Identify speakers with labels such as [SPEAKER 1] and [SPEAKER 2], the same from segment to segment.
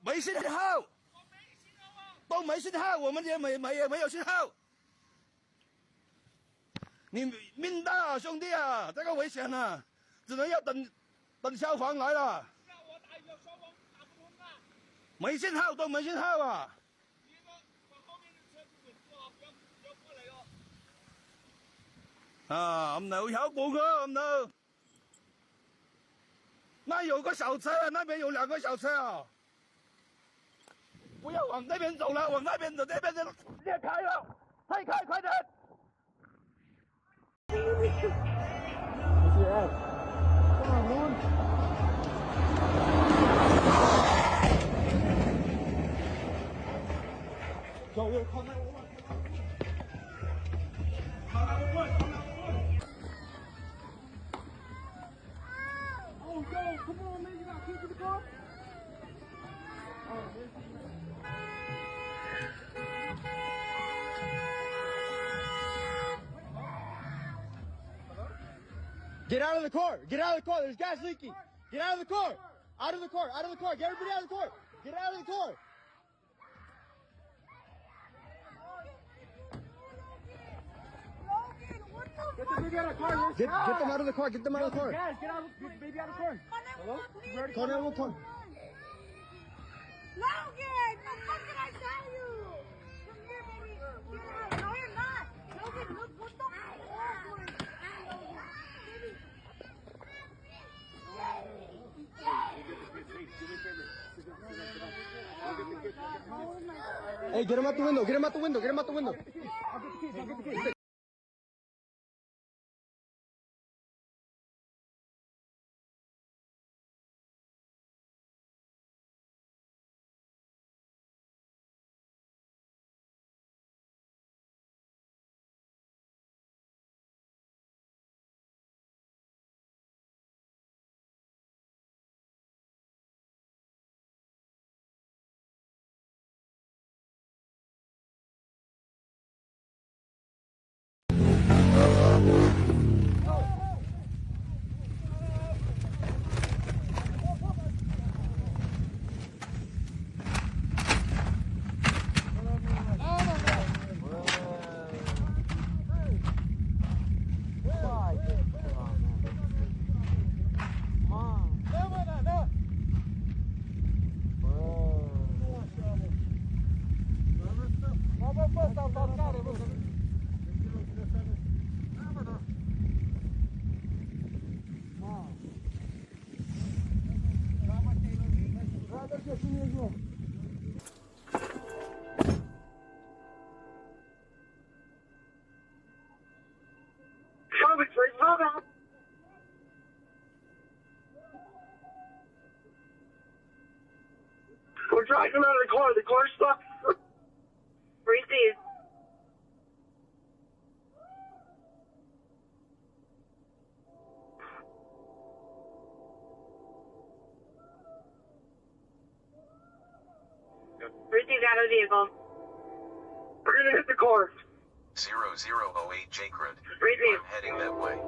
[SPEAKER 1] 没信号，都没信号，我们也没有信号。你命大啊，兄弟啊，这个危险啊，只能要等消防来了。没信号，都没信号啊！啊，唔係有部噶，唔係。那有個小車，那邊有2個小車啊！不要往那邊走了，往那邊走，那邊就裂開了，退開，快點！走，又靠那我们。Oh, yo, come on, man, you got keys to the car? Get out of the car! Get out of the car! There's gas leaking! Get out of the car! Out of the car! Out of the car! Get everybody out of the car! Get out of the car! Get the baby out of the car! Get them out of the car! Get them out of the car! Guys, get the baby out of the car! Hello? Call 911.
[SPEAKER 2] Logan! What did I tell you? Come here, baby. Get out. No, you're not. Logan, look, what the
[SPEAKER 1] Hey, get him out the window, get him out the window, get him out the window.
[SPEAKER 2] I'll get the keys, I'll get the keys.
[SPEAKER 3] We're driving out of the car. The car's stuck.
[SPEAKER 2] Receive. Receive out of the vehicle.
[SPEAKER 3] We're gonna hit the car.
[SPEAKER 4] 0008 Jake Road.
[SPEAKER 2] Receive.
[SPEAKER 4] I'm heading that way.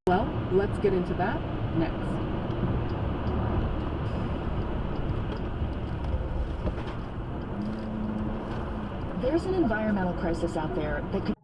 [SPEAKER 5] Well, let's get into that next. There's an environmental crisis out there that could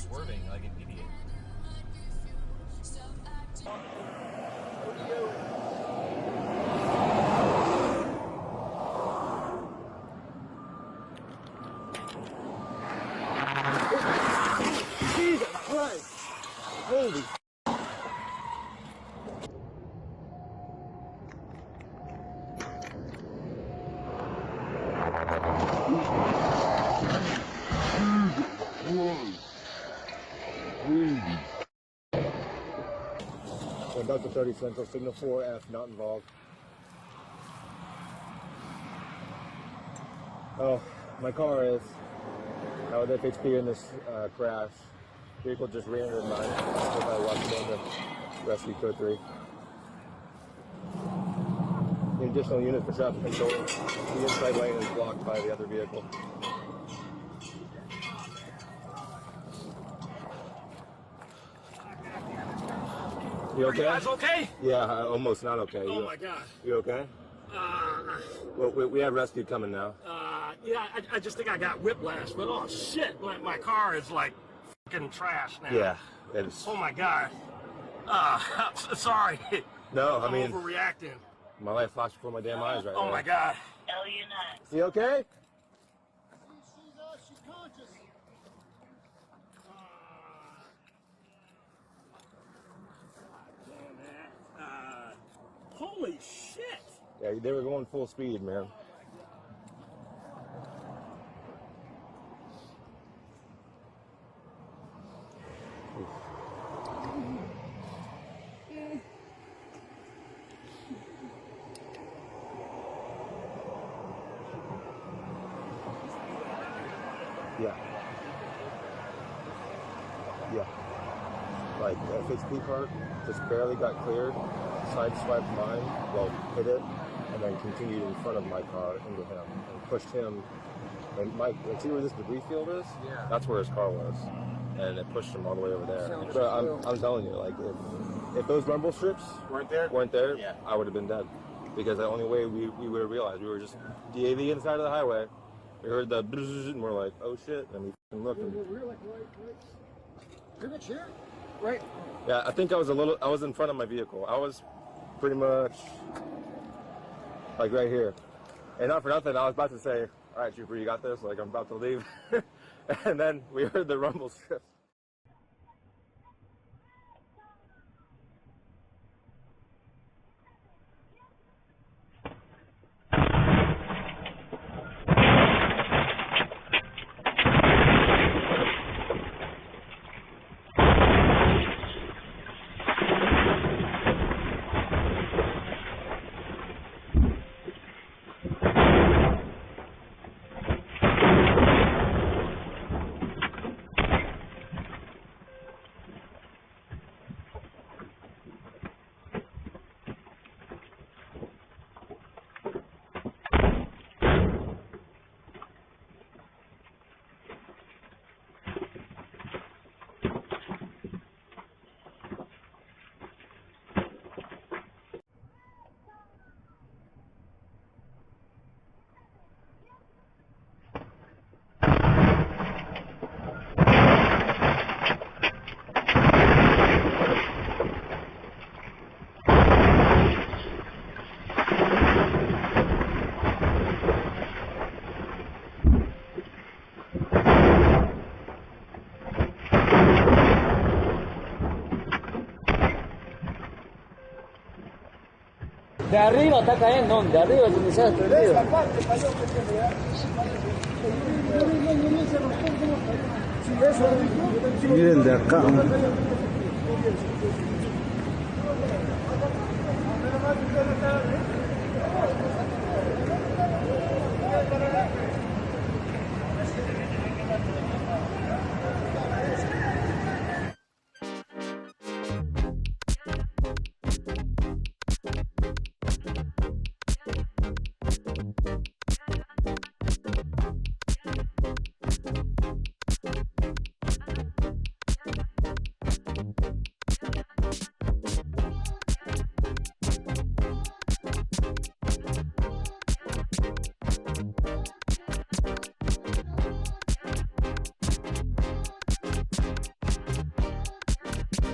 [SPEAKER 4] Swerving like an idiot.
[SPEAKER 1] Jesus Christ! Holy. Delta 30 Central, signal 4F, not involved. Oh, my car is. With FHP in this crash.
[SPEAKER 6] Vehicle just ran into mine. I walked down to rescue code 3. The additional unit for traffic control. The inside lane is blocked by the other vehicle. You okay?
[SPEAKER 7] Are you guys okay?
[SPEAKER 6] Yeah, almost not okay.
[SPEAKER 7] Oh my God.
[SPEAKER 6] You okay? Well, we have rescue coming now.
[SPEAKER 7] Yeah, I just think I got whiplash, but oh shit, my car is like fucking trash now.
[SPEAKER 6] Yeah, it's.
[SPEAKER 7] Oh my God. Sorry.
[SPEAKER 6] No, I
[SPEAKER 7] I'm
[SPEAKER 6] mean,
[SPEAKER 7] overreacting.
[SPEAKER 6] my life flashed before my damn eyes right now.
[SPEAKER 7] Oh my God.
[SPEAKER 6] Is he okay?
[SPEAKER 1] She's conscious.
[SPEAKER 7] Holy shit.
[SPEAKER 6] Yeah, they were going full speed, man. Yeah. Yeah. Like FHP part just barely got cleared, sideswiped mine, well, hit it, and then continued in front of my car into him and pushed him. And Mike, see where this debris field is? Yeah. That's where his car was. And it pushed him all the way over there. So I'm telling you, like, if those rumble strips weren't there, yeah, I would have been dead. Because the only way we would have realized, we were just DAV inside of the highway. We heard the bzzz, and we're like, oh shit, and we looked. And
[SPEAKER 1] We're like pretty much here, right?
[SPEAKER 6] yeah, I think I was in front of my vehicle. I was pretty much like right here. And not for nothing, I was about to say, all right, Trooper, you got this? Like, I'm about to leave. And then we heard the rumble strips.
[SPEAKER 8] De arriba está cayendo, de arriba es donde se ha desprendido.
[SPEAKER 9] Miren de acá.